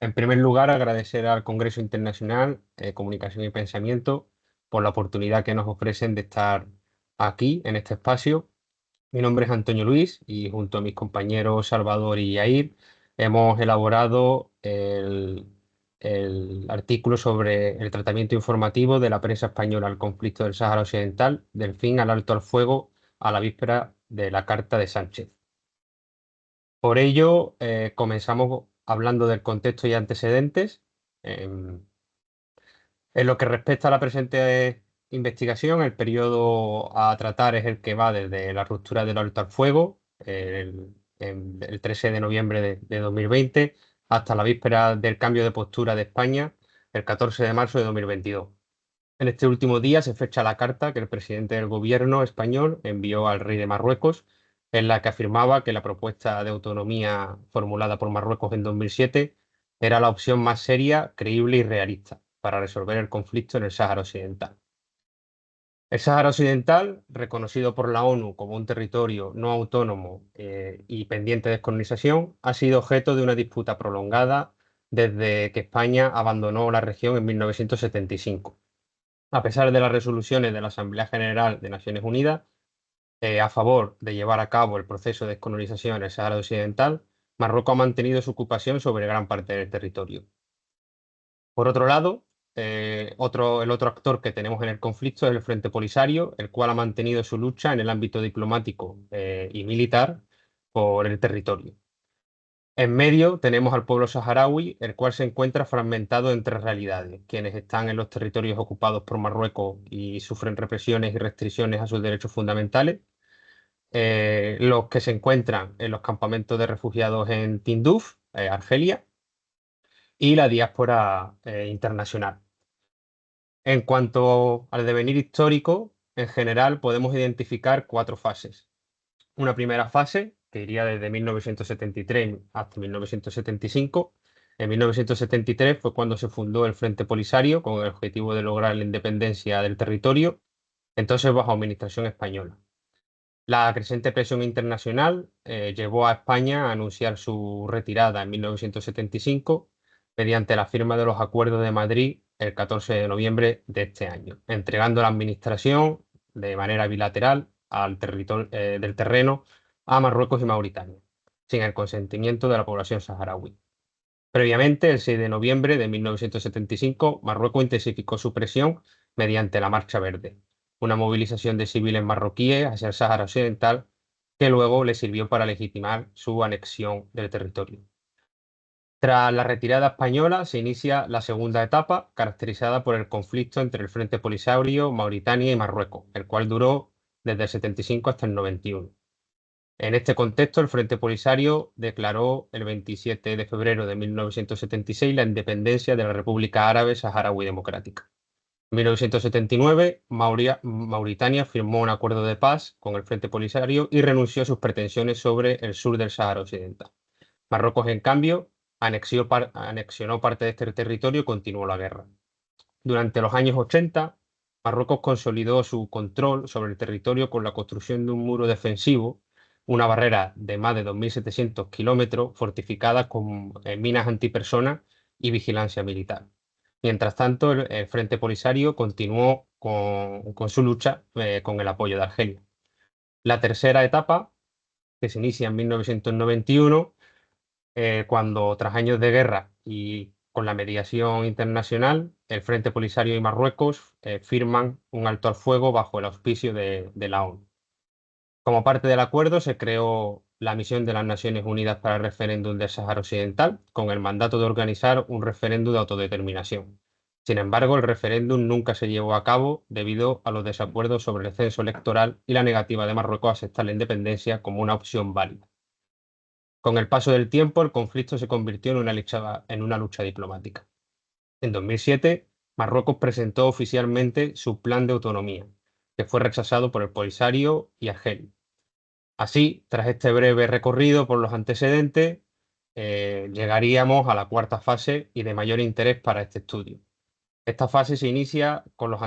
En primer lugar, agradecer al Congreso Internacional Comunicación y Pensamiento por la oportunidad que nos ofrecen de estar aquí, en este espacio. Mi nombre es Antonio Luis y junto a mis compañeros Salvador y Yair hemos elaborado el artículo sobre el tratamiento informativo de la prensa española al conflicto del Sáhara Occidental, del fin al alto al fuego a la víspera de la Carta de Sánchez. Por ello, comenzamos hablando del contexto y antecedentes. Em, en lo que respecta a la presente investigación, el periodo a tratar es el que va desde la ruptura del alto al fuego, el 13 de noviembre de 2020, hasta la víspera del cambio de postura de España, el 14 de marzo de 2022. En este último día se fecha la carta que el presidente del gobierno español envió al rey de Marruecos, en la que afirmaba que la propuesta de autonomía formulada por Marruecos en 2007 era la opción más seria, creíble y realista para resolver el conflicto en el Sáhara Occidental. El Sáhara Occidental, reconocido por la ONU como un territorio no autónomo y pendiente de descolonización, ha sido objeto de una disputa prolongada desde que España abandonó la región en 1975. A pesar de las resoluciones de la Asamblea General de Naciones Unidas a favor de llevar a cabo el proceso de descolonización en el Sáhara Occidental, Marruecos ha mantenido su ocupación sobre gran parte del territorio. Por otro lado, el otro actor que tenemos en el conflicto es el Frente Polisario, el cual ha mantenido su lucha en el ámbito diplomático y militar por el territorio. En medio tenemos al pueblo saharaui, el cual se encuentra fragmentado en tres realidades: quienes están en los territorios ocupados por Marruecos y sufren represiones y restricciones a sus derechos fundamentales, los que se encuentran en los campamentos de refugiados en Tinduf, Argelia, y la diáspora internacional. En cuanto al devenir histórico, en general podemos identificar cuatro fases. Una primera fase, que iría desde 1973 hasta 1975. En 1973 fue cuando se fundó el Frente Polisario con el objetivo de lograr la independencia del territorio, entonces bajo administración española. La creciente presión internacional llevó a España a anunciar su retirada en 1975 mediante la firma de los Acuerdos de Madrid el 14 de noviembre de este año, entregando la administración de manera bilateral al territorio del terreno a Marruecos y Mauritania, sin el consentimiento de la población saharaui. Previamente, el 6 de noviembre de 1975, Marruecos intensificó su presión mediante la Marcha Verde, una movilización de civiles marroquíes hacia el Sáhara Occidental que luego le sirvió para legitimar su anexión del territorio. Tras la retirada española se inicia la segunda etapa, caracterizada por el conflicto entre el Frente Polisario, Mauritania y Marruecos, el cual duró desde el 75 hasta el 91. En este contexto, el Frente Polisario declaró el 27 de febrero de 1976 la independencia de la República Árabe Saharaui Democrática. En 1979, Mauritania firmó un acuerdo de paz con el Frente Polisario y renunció a sus pretensiones sobre el sur del Sáhara Occidental. Marruecos, en cambio, anexionó parte de este territorio y continuó la guerra. Durante los años 80, Marruecos consolidó su control sobre el territorio con la construcción de un muro defensivo, una barrera de más de 2.700 kilómetros fortificada con minas antipersona y vigilancia militar. Mientras tanto, el Frente Polisario continuó con su lucha con el apoyo de Argelia. La tercera etapa, que se inicia en 1991, cuando tras años de guerra y con la mediación internacional, el Frente Polisario y Marruecos firman un alto al fuego bajo el auspicio de la ONU. Como parte del acuerdo se creó la misión de las Naciones Unidas para el referéndum del Sáhara Occidental, con el mandato de organizar un referéndum de autodeterminación. Sin embargo, el referéndum nunca se llevó a cabo debido a los desacuerdos sobre el censo electoral y la negativa de Marruecos a aceptar la independencia como una opción válida. Con el paso del tiempo, el conflicto se convirtió en una lucha diplomática. En 2007, Marruecos presentó oficialmente su plan de autonomía, que fue rechazado por el Polisario y Argelia. Así, tras este breve recorrido por los antecedentes, llegaríamos a la cuarta fase y de mayor interés para este estudio. Esta fase se inicia con los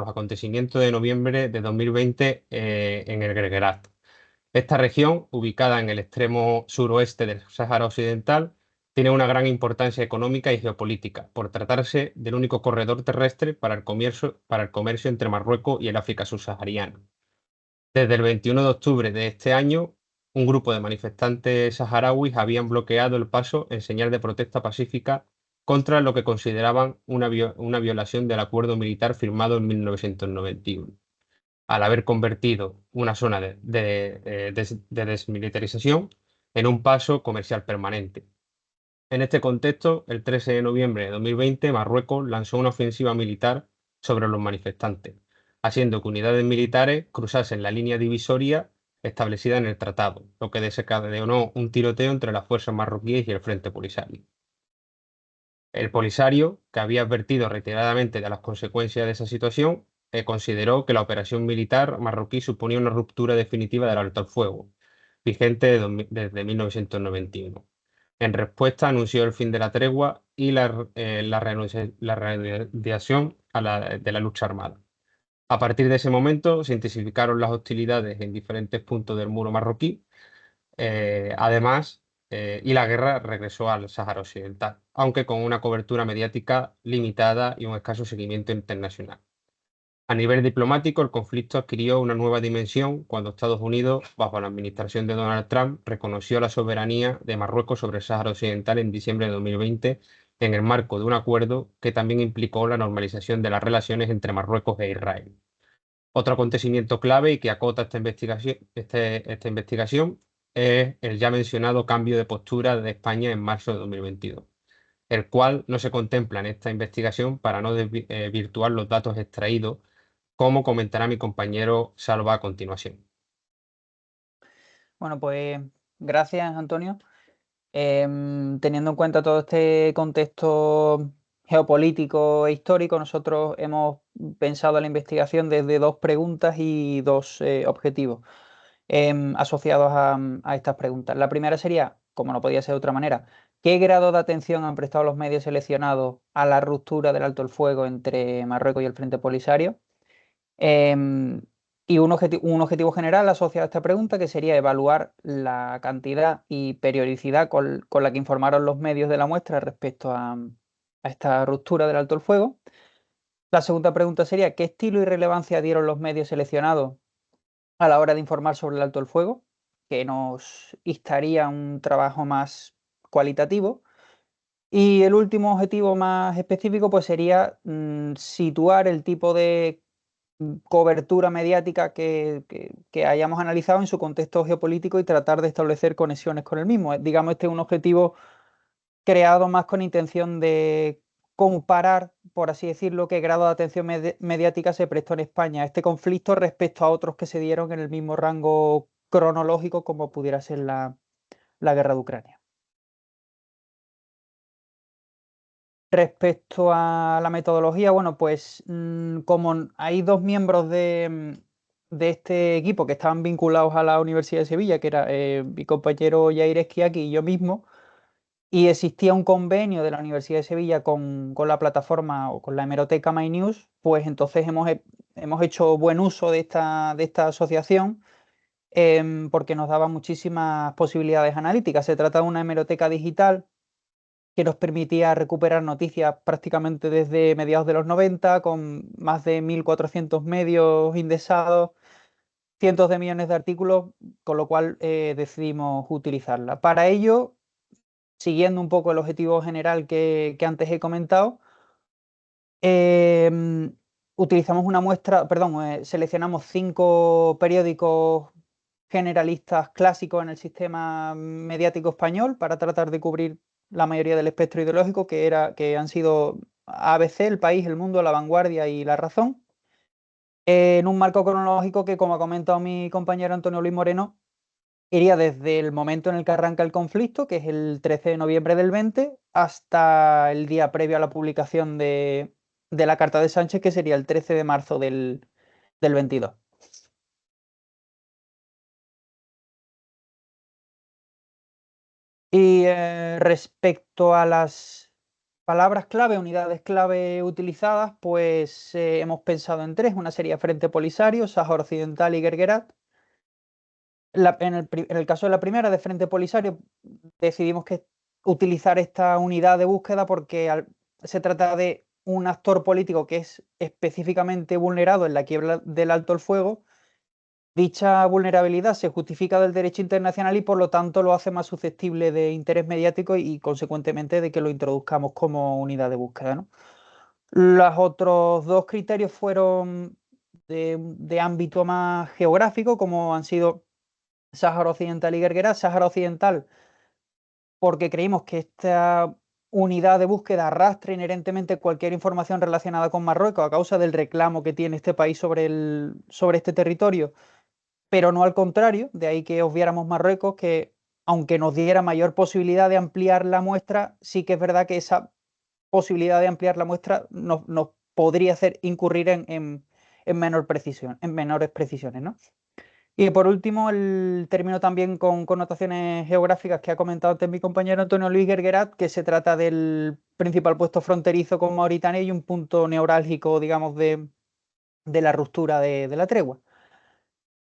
acontecimientos de noviembre de 2020 en el Guerguerat. Esta región, ubicada en el extremo suroeste del Sáhara Occidental, Tiene una gran importancia económica y geopolítica, por tratarse del único corredor terrestre para el comercio entre Marruecos y el África subsahariana. Desde el 21 de octubre de este año, un grupo de manifestantes saharauis habían bloqueado el paso en señal de protesta pacífica contra lo que consideraban una violación del acuerdo militar firmado en 1991, al haber convertido una zona de desmilitarización en un paso comercial permanente. En este contexto, el 13 de noviembre de 2020, Marruecos lanzó una ofensiva militar sobre los manifestantes, haciendo que unidades militares cruzasen la línea divisoria establecida en el tratado, lo que desencadenó un tiroteo entre las fuerzas marroquíes y el Frente Polisario. El Polisario, que había advertido reiteradamente de las consecuencias de esa situación, consideró que la operación militar marroquí suponía una ruptura definitiva del alto al fuego, vigente desde 1991. En respuesta, anunció el fin de la tregua y la reanudación de la lucha armada. A partir de ese momento se intensificaron las hostilidades en diferentes puntos del muro marroquí, además, y la guerra regresó al Sáhara Occidental, aunque con una cobertura mediática limitada y un escaso seguimiento internacional. A nivel diplomático, el conflicto adquirió una nueva dimensión cuando Estados Unidos, bajo la administración de Donald Trump, reconoció la soberanía de Marruecos sobre el Sáhara Occidental en diciembre de 2020 en el marco de un acuerdo que también implicó la normalización de las relaciones entre Marruecos e Israel. Otro acontecimiento clave y que acota esta investigación es el ya mencionado cambio de postura de España en marzo de 2022, el cual no se contempla en esta investigación para no desvirtuar los datos extraídos, como comentará mi compañero Salva a continuación. Bueno, pues gracias, Antonio. Teniendo en cuenta todo este contexto geopolítico e histórico, nosotros hemos pensado la investigación desde dos preguntas y dos objetivos asociados a estas preguntas. La primera sería, como no podía ser de otra manera, ¿qué grado de atención han prestado los medios seleccionados a la ruptura del alto el fuego entre Marruecos y el Frente Polisario? Y un objetivo general asociado a esta pregunta, que sería evaluar la cantidad y periodicidad con la que informaron los medios de la muestra respecto a esta ruptura del alto el fuego. La segunda pregunta sería, ¿qué estilo y relevancia dieron los medios seleccionados a la hora de informar sobre el alto el fuego? Que nos instaría un trabajo más cualitativo. Y el último objetivo más específico pues sería situar el tipo de cobertura mediática que hayamos analizado en su contexto geopolítico y tratar de establecer conexiones con el mismo. Digamos, este es un objetivo creado más con intención de comparar, por así decirlo, qué grado de atención mediática se prestó en España a este conflicto respecto a otros que se dieron en el mismo rango cronológico, como pudiera ser la guerra de Ucrania. Respecto a la metodología, bueno, pues como hay dos miembros de este equipo que estaban vinculados a la Universidad de Sevilla, que era mi compañero Yair Esquiaki y yo mismo, y existía un convenio de la Universidad de Sevilla con la plataforma o con la hemeroteca MyNews, pues entonces hemos hecho buen uso de esta asociación porque nos daba muchísimas posibilidades analíticas. Se trata de una hemeroteca digital que nos permitía recuperar noticias prácticamente desde mediados de los 90, con más de 1.400 medios indexados, cientos de millones de artículos, con lo cual decidimos utilizarla. Para ello, siguiendo un poco el objetivo general que antes he comentado, utilizamos una muestra, perdón, seleccionamos 5 periódicos generalistas clásicos en el sistema mediático español para tratar de cubrir la mayoría del espectro ideológico, que han sido ABC, El País, El Mundo, La Vanguardia y La Razón, en un marco cronológico que, como ha comentado mi compañero Antonio Luis Moreno, iría desde el momento en el que arranca el conflicto, que es el 13 de noviembre del 20, hasta el día previo a la publicación de la Carta de Sánchez, que sería el 13 de marzo del 22. Y respecto a las palabras clave, unidades clave utilizadas, pues hemos pensado en 3. Una sería Frente Polisario, Sáhara Occidental y Guerguerat. En el caso de la primera, de Frente Polisario, decidimos que utilizar esta unidad de búsqueda porque se trata de un actor político que es específicamente vulnerado en la quiebra del alto el fuego. Dicha vulnerabilidad se justifica del derecho internacional y por lo tanto lo hace más susceptible de interés mediático y consecuentemente de que lo introduzcamos como unidad de búsqueda, ¿no? Los otros dos criterios fueron de ámbito más geográfico, como han sido Sáhara Occidental y Guerguerat. Sáhara Occidental, porque creímos que esta unidad de búsqueda arrastra inherentemente cualquier información relacionada con Marruecos a causa del reclamo que tiene este país sobre este territorio, pero no al contrario, de ahí que obviáramos Marruecos, que aunque nos diera mayor posibilidad de ampliar la muestra, sí que es verdad que esa posibilidad de ampliar la muestra nos podría hacer incurrir en menores precisiones, ¿no? Y por último, el término también con connotaciones geográficas que ha comentado antes mi compañero Antonio Luis Guerguerat, que se trata del principal puesto fronterizo con Mauritania y un punto neurálgico, digamos, de la ruptura de la tregua.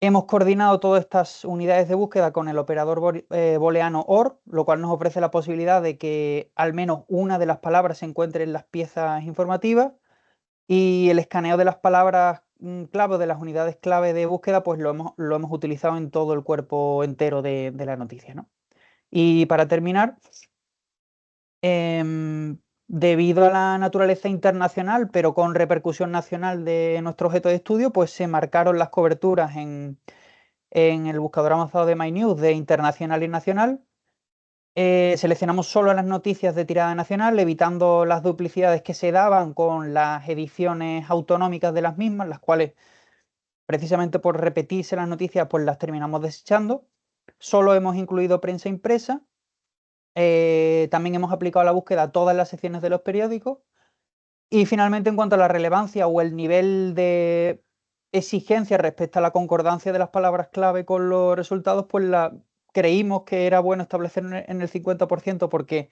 Hemos coordinado todas estas unidades de búsqueda con el operador booleano OR, lo cual nos ofrece la posibilidad de que al menos una de las palabras se encuentre en las piezas informativas, y el escaneo de las palabras clave, de las unidades clave de búsqueda, pues lo hemos utilizado en todo el cuerpo entero de la noticia, ¿no? Y para terminar, debido a la naturaleza internacional, pero con repercusión nacional de nuestro objeto de estudio, pues se marcaron las coberturas en el buscador avanzado de MyNews de internacional y nacional. Seleccionamos solo las noticias de tirada nacional, evitando las duplicidades que se daban con las ediciones autonómicas de las mismas, las cuales, precisamente por repetirse las noticias, pues las terminamos desechando. Solo hemos incluido prensa impresa. También hemos aplicado a la búsqueda a todas las secciones de los periódicos. Y finalmente, en cuanto a la relevancia o el nivel de exigencia respecto a la concordancia de las palabras clave con los resultados, pues creímos que era bueno establecer en el 50% porque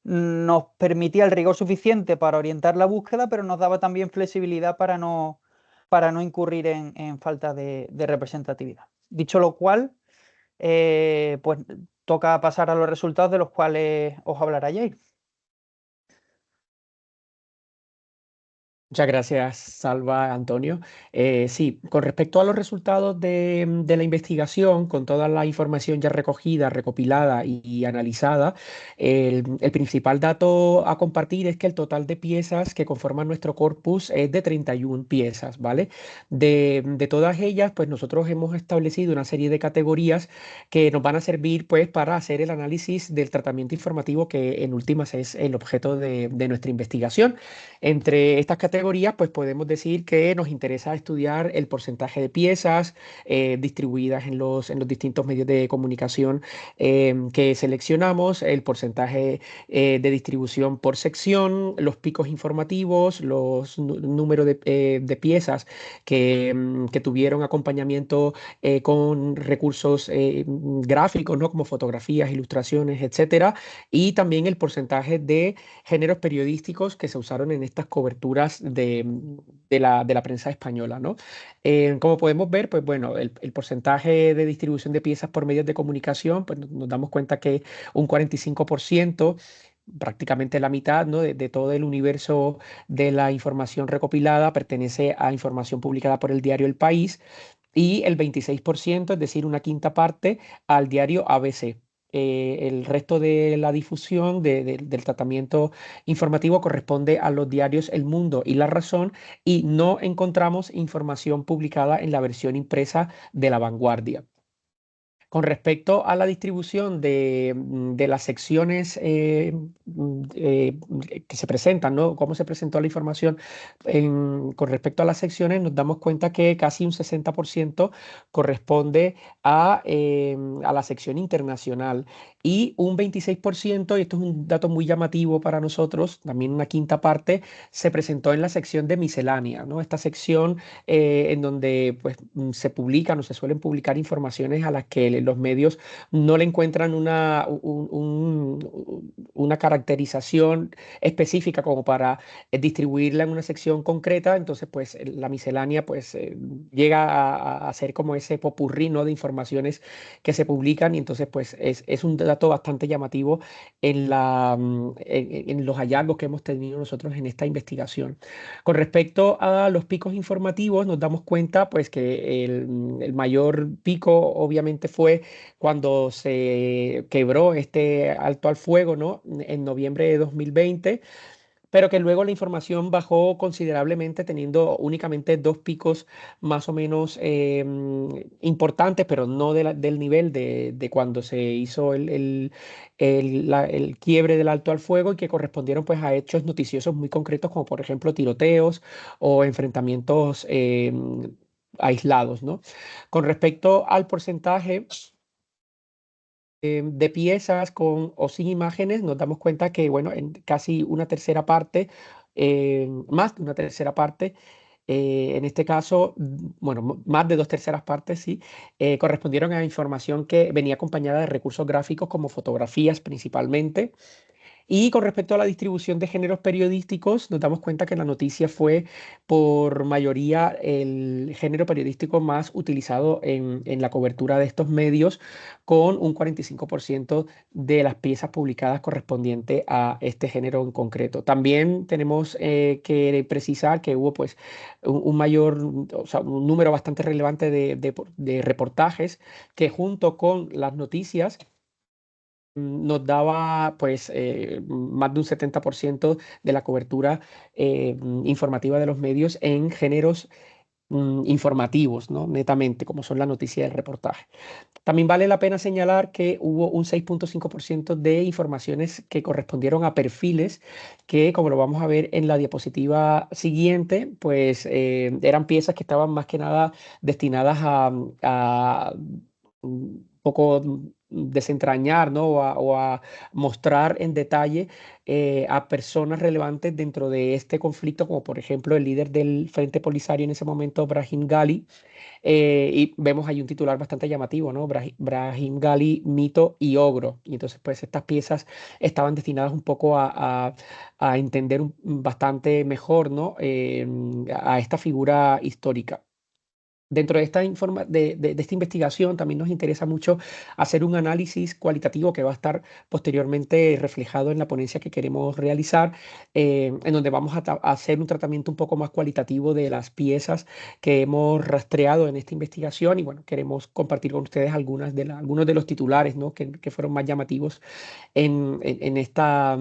nos permitía el rigor suficiente para orientar la búsqueda, pero nos daba también flexibilidad para no incurrir en falta de representatividad. Dicho lo cual, pues toca pasar a los resultados de los cuales os hablará Jair. Muchas gracias, Salva, Antonio. Sí, con respecto a los resultados de la investigación, con toda la información ya recogida, recopilada y analizada, el principal dato a compartir es que el total de piezas que conforman nuestro corpus es de 31 piezas, ¿vale? De todas ellas, pues nosotros hemos establecido una serie de categorías que nos van a servir, pues, para hacer el análisis del tratamiento informativo que en últimas es el objeto de nuestra investigación. Entre estas categorías, pues podemos decir que nos interesa estudiar el porcentaje de piezas distribuidas en los distintos medios de comunicación que seleccionamos, el porcentaje de distribución por sección, los picos informativos, los números de piezas que tuvieron acompañamiento con recursos gráficos, ¿no? Como fotografías, ilustraciones, etcétera, y también el porcentaje de géneros periodísticos que se usaron en estas coberturas de la prensa española, ¿no? Como podemos ver, pues bueno, el porcentaje de distribución de piezas por medios de comunicación, pues nos damos cuenta que un 45%, prácticamente la mitad, ¿no? de todo el universo de la información recopilada pertenece a información publicada por el diario El País, y el 26%, es decir, una quinta parte, al diario ABC. El resto de la difusión del tratamiento informativo corresponde a los diarios El Mundo y La Razón, y no encontramos información publicada en la versión impresa de La Vanguardia. Con respecto a la distribución de las secciones que se presentan, ¿no? Cómo se presentó la información con respecto a las secciones, nos damos cuenta que casi un 60% corresponde a la sección internacional, y un 26%, y esto es un dato muy llamativo para nosotros, también una quinta parte, se presentó en la sección de miscelánea, ¿no? Esta sección en donde pues, se publican o se suelen publicar informaciones a las que los medios no le encuentran una caracterización específica como para distribuirla en una sección concreta. Entonces, pues la miscelánea pues llega a ser como ese popurrí, ¿no? de informaciones que se publican, y entonces pues es un dato bastante llamativo en los hallazgos que hemos tenido nosotros en esta investigación. Con respecto a los picos informativos, nos damos cuenta pues que el mayor pico obviamente fue cuando se quebró este alto al fuego, ¿no? En noviembre de 2020, pero que luego la información bajó considerablemente, teniendo únicamente dos picos más o menos importantes, pero no del nivel de cuando se hizo el quiebre del alto al fuego, y que correspondieron pues a hechos noticiosos muy concretos, como por ejemplo tiroteos o enfrentamientos aislados, ¿no? Con respecto al porcentaje de piezas con o sin imágenes, nos damos cuenta que, bueno, en casi una tercera parte, más de una tercera parte, en este caso, bueno, más de dos terceras partes, sí, correspondieron a información que venía acompañada de recursos gráficos como fotografías principalmente. Y con respecto a la distribución de géneros periodísticos, nos damos cuenta que la noticia fue por mayoría el género periodístico más utilizado en la cobertura de estos medios, con un 45% de las piezas publicadas correspondiente a este género en concreto. También tenemos que precisar que hubo pues un mayor, o sea, un número bastante relevante de reportajes que, junto con las noticias, nos daba pues más de un 70% de la cobertura informativa de los medios en géneros informativos, ¿no? Netamente, como son la noticia y el reportaje. También vale la pena señalar que hubo un 6,5% de informaciones que correspondieron a perfiles que, como lo vamos a ver en la diapositiva siguiente, pues eran piezas que estaban más que nada destinadas a un poco desentrañar, ¿no? O a mostrar en detalle a personas relevantes dentro de este conflicto, como por ejemplo el líder del Frente Polisario en ese momento, Brahim Ghali. Y vemos ahí un titular bastante llamativo, ¿no? Brahim Ghali, mito y ogro. Y entonces, pues estas piezas estaban destinadas un poco a entender bastante mejor, ¿no? A esta figura histórica. Dentro de de esta investigación también nos interesa mucho hacer un análisis cualitativo que va a estar posteriormente reflejado en la ponencia que queremos realizar, en donde vamos a hacer un tratamiento un poco más cualitativo de las piezas que hemos rastreado en esta investigación. Y bueno, queremos compartir con ustedes algunos de los titulares, ¿no? que fueron más llamativos en esta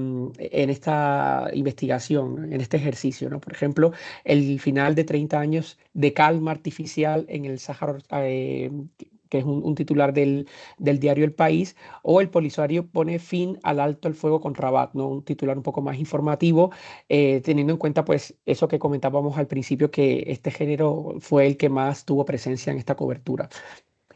investigación, en este ejercicio, ¿no? Por ejemplo, el final de 30 años de calma artificial en el Sáhara, que es un titular del diario El País, o el Polisario pone fin al alto el fuego con Rabat, ¿no? Un titular un poco más informativo, teniendo en cuenta pues eso que comentábamos al principio, que este género fue el que más tuvo presencia en esta cobertura.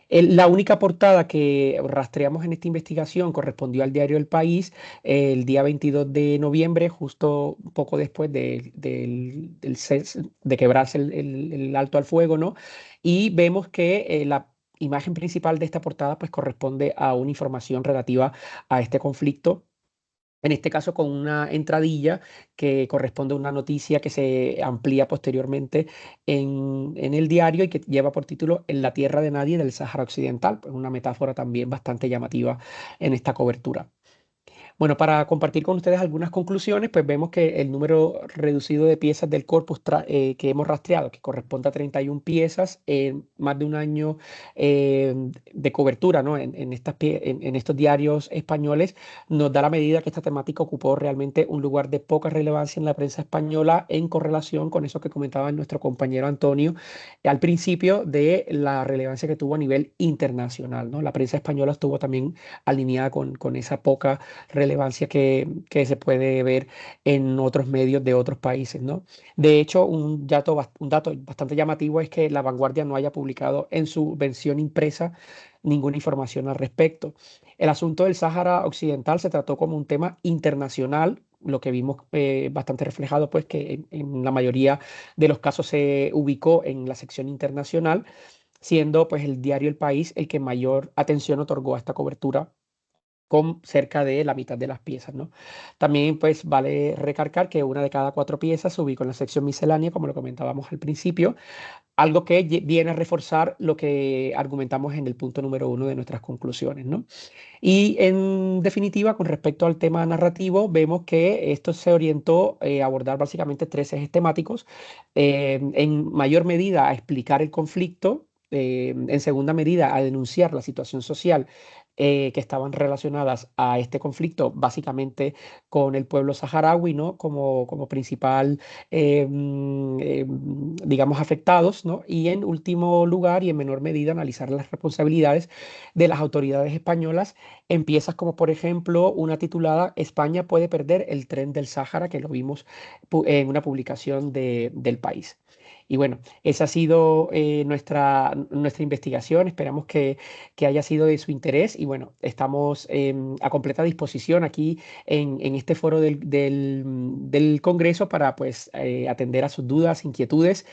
La única portada que rastreamos en esta investigación correspondió al diario El País el día 22 de noviembre, justo un poco después de quebrarse el alto al fuego, ¿no? Y vemos que la imagen principal de esta portada pues corresponde a una información relativa a este conflicto, en este caso con una entradilla que corresponde a una noticia que se amplía posteriormente en el diario, y que lleva por título "En la tierra de nadie del Sáhara Occidental", pues una metáfora también bastante llamativa en esta cobertura. Bueno, para compartir con ustedes algunas conclusiones, pues vemos que el número reducido de piezas del corpus que hemos rastreado, que corresponde a 31 piezas en más de un año de cobertura, ¿no? en estos diarios españoles, nos da la medida que esta temática ocupó realmente un lugar de poca relevancia en la prensa española, en correlación con eso que comentaba nuestro compañero Antonio al principio, de la relevancia que tuvo a nivel internacional, ¿no? La prensa española estuvo también alineada con esa poca relevancia que se puede ver en otros medios de otros países, ¿no? De hecho, un dato bastante llamativo es que La Vanguardia no haya publicado en su versión impresa ninguna información al respecto. El asunto del Sáhara Occidental se trató como un tema internacional, lo que vimos bastante reflejado, pues que en la mayoría de los casos se ubicó en la sección internacional, siendo pues el diario El País el que mayor atención otorgó a esta cobertura con cerca de la mitad de las piezas, ¿no? También pues vale recalcar que una de cada 4 piezas se ubicó en la sección miscelánea, como lo comentábamos al principio, algo que viene a reforzar lo que argumentamos en el punto número 1 de nuestras conclusiones, ¿no? Y en definitiva, con respecto al tema narrativo, vemos que esto se orientó a abordar básicamente 3 ejes temáticos, en mayor medida a explicar el conflicto, en segunda medida a denunciar la situación social que estaban relacionadas a este conflicto, básicamente con el pueblo saharaui, ¿no? Como principal, digamos, afectados, ¿no? Y en último lugar y en menor medida analizar las responsabilidades de las autoridades españolas en piezas como, por ejemplo, una titulada España puede perder el tren del Sáhara, que lo vimos en una publicación del País. Y bueno, esa ha sido nuestra investigación. Esperamos que haya sido de su interés. Y bueno, estamos a completa disposición aquí en este foro del Congreso para pues atender a sus dudas, inquietudes